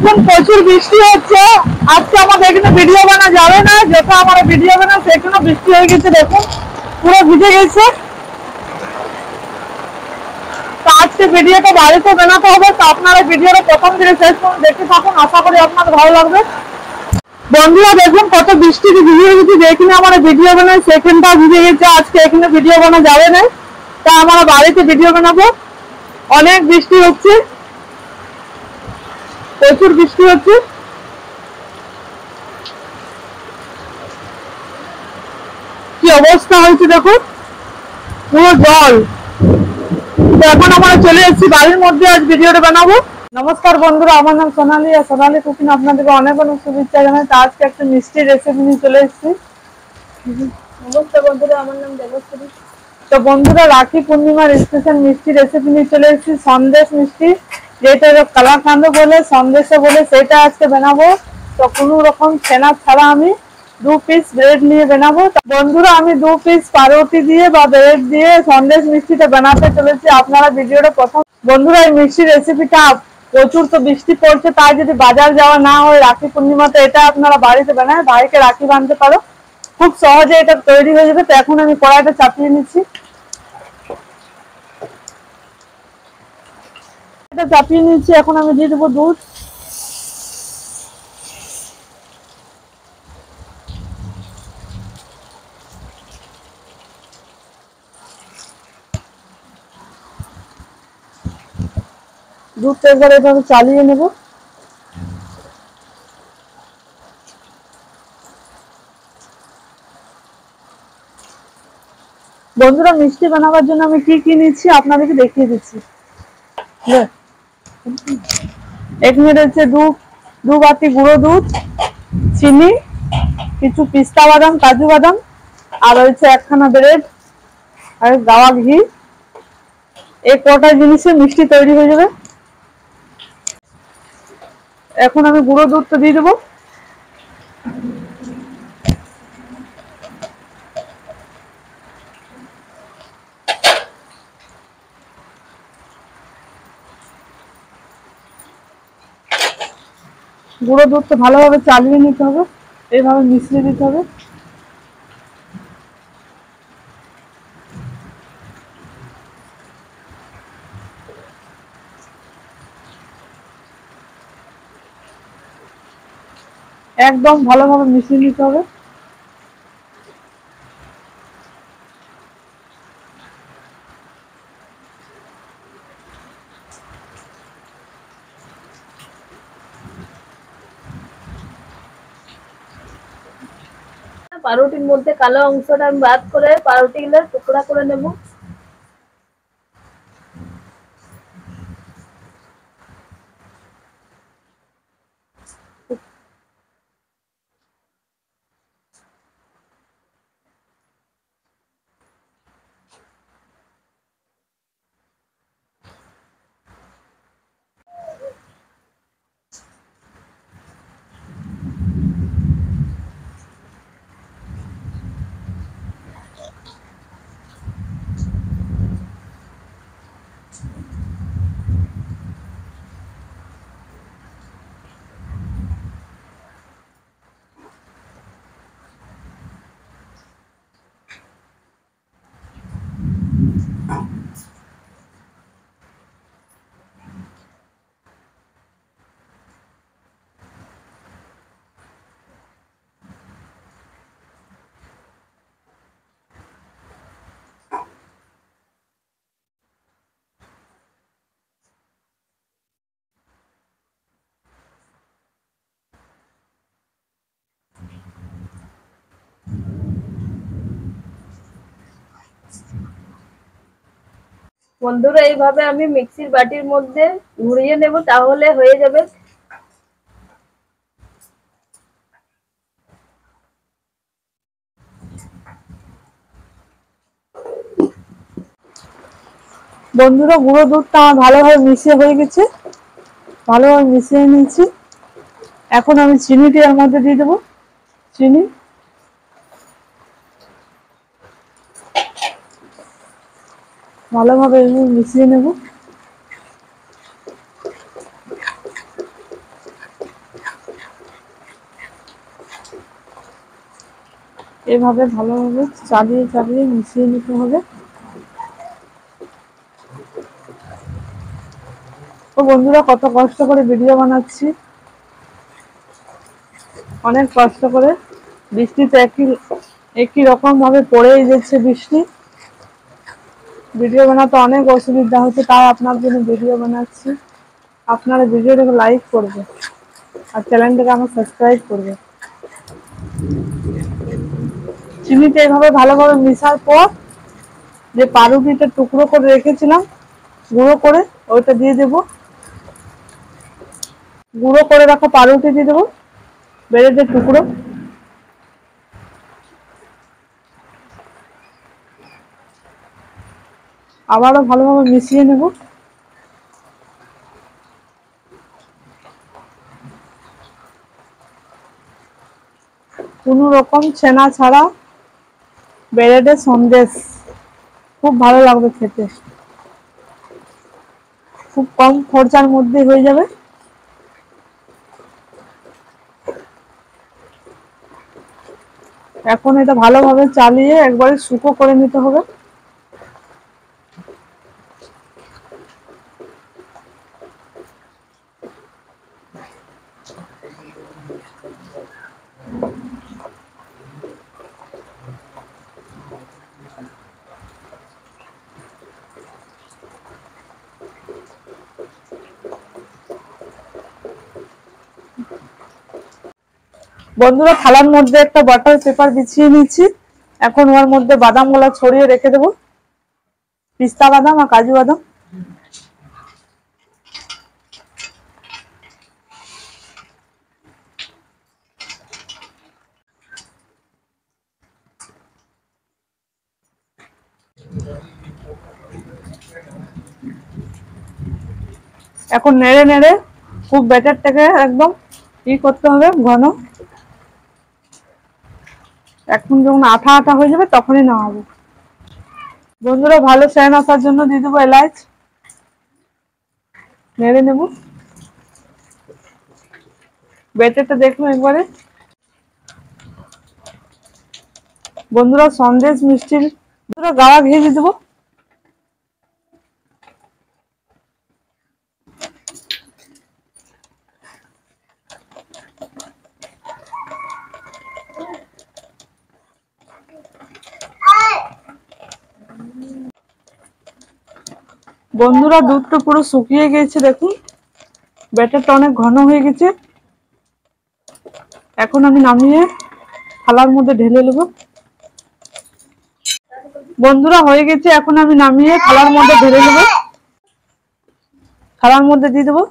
দেখুন প্রচুর বৃষ্টি হচ্ছে। আজকে আমাদের এখানে ভিডিও বানা যাবে না, যেটা আমার ভিডিও বানা সেখানে বৃষ্টি হয়ে গেছে। দেখুন পুরো ভিজে গেছে। তো আজকে ভিডিওটা বাড়িতে বানাতে হবে, তো আপনারা ভিডিওটা প্রথম থেকে শেষ পর্যন্ত দেখতে থাকুন, আশা করি আপনাদের ভালো লাগবে। বন্ধুরা দেখুন কত বৃষ্টিতে ভিজে গেছে, যেখানে আমার ভিডিও বানাই সেখানটাও ভিজে গেছে। আজকে এখানে ভিডিও বানা যাবে না, তা আমরা বাড়িতে ভিডিও বানাবো। অনেক বৃষ্টি হচ্ছে, প্রচুর বৃষ্টি হচ্ছে। কি অবস্থা হয়েছে দেখুন, পুরো জল। তো এখন আমরা চলে এসেছি বাড়ির মধ্যে, আজ ভিডিওটা বানাবো। নমস্কার বন্ধুরা, আমার নাম সোনালী, আর সোনালী কুকিং আপনাদেরকে অনেক অনেক শুভেচ্ছা জানাই। তো আজকে একটা মিষ্টি রেসিপি নিয়ে চলে এসেছি। নমস্কার বন্ধুরা, আমার নাম দেবশ্রী। তো বন্ধুরা রাখি পূর্ণিমার স্পেশাল মিষ্টি রেসিপি নিয়ে চলে এসেছি, সন্দেশ মিষ্টি, যেটা কালাকান্দ বলে, সন্দেশে বলে, সেটা আজকে বানাবো। তো কোনো রকম ছানা ছাড়া আমি 2 পিস ব্রেড নিয়ে বানাবো। বন্ধুরা আমি 2 পিস পাউরুটি দিয়ে বা ব্রেড দিয়ে সন্দেশ মিষ্টিটা বানাতে চলেছি। আপনারা ভিডিওটা প্রথম। বন্ধুরা এই মিষ্টি রেসিপিটা প্রচুর তো বৃষ্টি পড়ছে, তাই যদি বাজার যাওয়া না হয় রাখি পূর্ণিমাতে এটা আপনারা বাড়িতে বানায় ভাইকে রাখি বাঁধতে পারো, খুব সহজে এটা তৈরি হয়ে যাবে। তো এখন আমি কড়াইটা চাপিয়ে নিচ্ছি। এটা চাপিয়ে নিচ্ছি, এখন আমি দিয়ে দেবো দুধ। দুধটা এবার এভাবে চালিয়ে নেব। বন্ধুরা মিষ্টি বানাবার জন্য আমি কি কি নিচ্ছি আপনাদেরকে দেখিয়ে দিচ্ছি। এখানে রয়েছে দু বাটি গুঁড়ো দুধ, চিনি, কিছু পিস্তা বাদাম, কাজু বাদাম, আর রয়েছে একখানা ব্রেড আর গাওয়া ঘি। এই কটা জিনিসে মিষ্টি তৈরি হয়ে যাবে। এখন আমি গুঁড়ো দুধটা দিয়ে দেবো। গুঁড়ো দুধটা ভালোভাবে চালিয়ে নিতে হবে, এইভাবে মিশিয়ে দিতে হবে। একদম ভালোভাবে মিশিয়ে নিতে হবে। পাউরুটির মধ্যে কালো অংশটা আমি বাদ করে পাউরুটিগুলো টুকরা করে নেব। বন্ধুরা এইভাবে আমি মিক্সির বাটির মধ্যে ঘুরিয়ে নেব, তাহলে হয়ে যাবে। বন্ধুরা গুঁড়ো দুধটা আমার ভালোভাবে মিশিয়ে হয়ে গেছে, ভালোভাবে মিশিয়ে নিয়েছি। এখন আমি চিনিটি এর মধ্যে দিয়ে দেবো। চিনি ভালোভাবে মিশিয়ে নেব। এভাবে ভালোভাবে চালিয়ে চালিয়ে মিশিয়ে নিতে হবে। তো বন্ধুরা, কত কষ্ট করে ভিডিও বানাচ্ছি, অনেক কষ্ট করে। বৃষ্টিতে একই রকম ভাবে পড়েই যাচ্ছে বৃষ্টি। ভিডিও বানাতে অনেক অসুবিধা হচ্ছে, তাই আপনার জন্য ভিডিও বানাচ্ছি। আপনারা ভিডিওটাকে লাইক করবে আর চ্যানেলটাকে আমার সাবস্ক্রাইব করবে। চিনিতে এইভাবে ভালোভাবে মিশার পর যে পাউরুটিটা টুকরো করে রেখেছিলাম গুঁড়ো করে, ওইটা দিয়ে দেবো। গুঁড়ো করে রাখা পাউরুটি দিয়ে দেবো, ব্রেডের টুকরো। আবারও ভালোভাবে মিশিয়ে নেব। কোনো রকম ছেনা ছাড়া ব্রেডের সন্দেশ, খুব ভালো লাগবে খেতে। খুব কম খরচার মধ্যে হয়ে যাবে। এখন এটা ভালোভাবে চালিয়ে একবারে শুকো করে নিতে হবে। বন্ধুরা, থালার মধ্যে একটা বাটার পেপার বিছিয়ে নিচ্ছি। এখন ওর মধ্যে বাদামগুলো ছড়িয়ে রেখে দেবো, পিস্তা বাদাম আর কাজু বাদাম। এখন নেড়ে নেড়ে খুব ব্যাটারটাকে একদম করতে হবে, ঘন। এখন যখন আঠা আঠা হয়ে যাবে তখনই নামাবো। বন্ধুরা, ভালো সেন্ট আসার জন্য দিয়ে দেবো এলাচ। নেড়ে নেব। ব্যাটারটা দেখুন একবারে। বন্ধুরা, সন্দেশ মিষ্টির গাওয়া ঘি দিয়ে দেবো। বন্ধুরা, দুধটা পুরো শুকিয়ে গেছে, দেখুন ব্যাটারটা অনেক ঘন হয়ে গেছে। এখন আমি নামিয়ে থালার মধ্যে ঢেলে নেব। বন্ধুরা, হয়ে গেছে, এখন আমি নামিয়ে থালার মধ্যে ঢেলে নেব। থালার মধ্যে দিয়ে দেবো।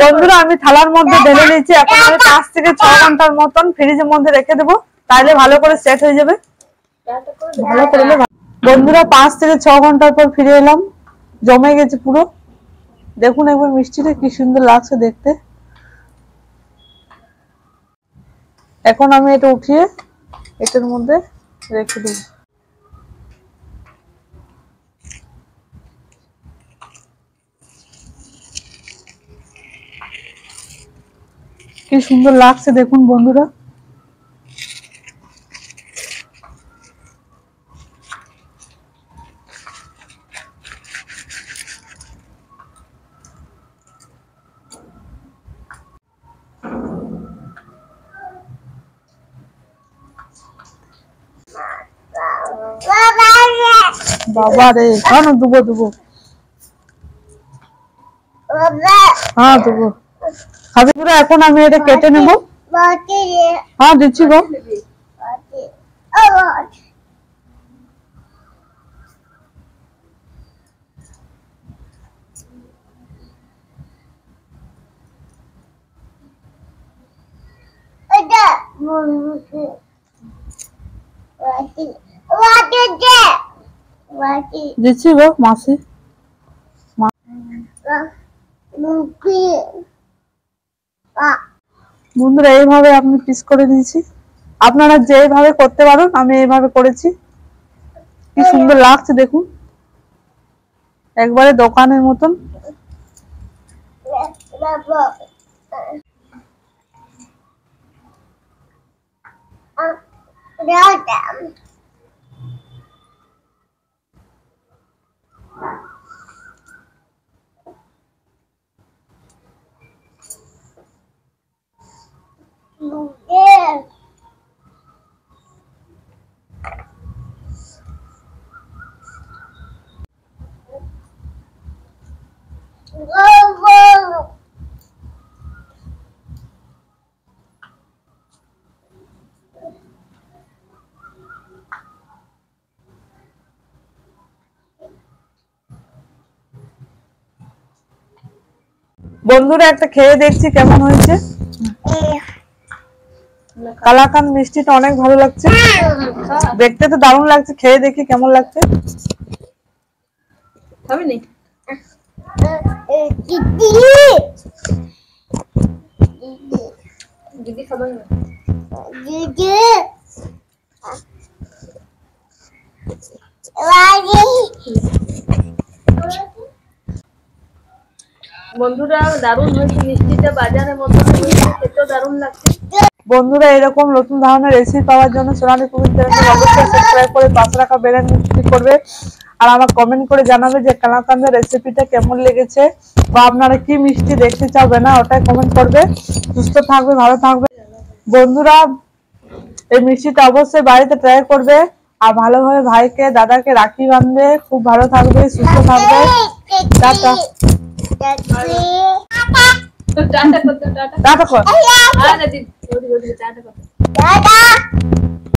বন্ধুরা, আমি থালার মধ্যে ঢেলে নিয়েছি। এখন আমি 5 থেকে 6 ঘন্টার মতন ফ্রিজের মধ্যে রেখে দেবো, তাহলে ভালো করে সেট হয়ে যাবে। ভালো করে। বন্ধুরা, 5 থেকে 6 ঘন্টার পর ফিরে এলাম। জমে গেছে পুরো, দেখুন একবার মিষ্টিটা কি সুন্দর লাগছে দেখতে। এখন আমি এটা উঠিয়ে এটার মধ্যে রেখে দেব। কি সুন্দর লাগছে দেখুন বন্ধুরা। বাবা রে, হ্যাঁ দেবো দেবো, হ্যাঁ দেবো। খাবি পুরো। এখন আমি এটা কেটে নেব। হ্যাঁ দিচ্ছি গো। দিচ্ছি গো মাসি। বন্ধুরা এইভাবে আমি পিস করে দিয়েছি, আপনারা যেভাবে করতে পারেন, আমি এইভাবে করেছি। কি সুন্দর লাগছে দেখুন, একবারে দোকানের মতন। বন্ধুরা একটা খেয়ে দেখছি কেমন হয়েছে। কালাকান মিষ্টিটা অনেক ভালো লাগছে, দেখতে তো দারুণ লাগছে, খেয়ে দেখি কেমন লাগছে। খাবি নি? দিদি খাবে না? বন্ধুরা দারুণ হয়েছে মিষ্টিটা, বাজারের মতো খেতেও দারুণ লাগছে। বন্ধুরা এরকম নতুন ধরনের রেসিপি পাওয়ার জন্য সোনালী কুকিং চ্যানেলকে অবশ্যই সাবস্ক্রাইব করে পাশে রাখা বেল আইকন ক্লিক করবে, আর আমার কমেন্ট করে জানাবে যে কালাকান্দের রেসিপিটা কেমন লেগেছে, বা আপনারা কি মিষ্টি দেখতে চাইবেন না ওটাই কমেন্ট করবে। সুস্থ থাকবে, ভালো থাকবে। বন্ধুরা এই মিষ্টিটা অবশ্যই বাড়িতে ট্রাই করবে, আর ভালোভাবে ভাইকে দাদাকে রাখি বাঁধবে। খুব ভালো থাকবে, সুস্থ থাকবে। টাটা টাটা করতে টাটা টাটা কর। আরে দিদি টাটা করতে।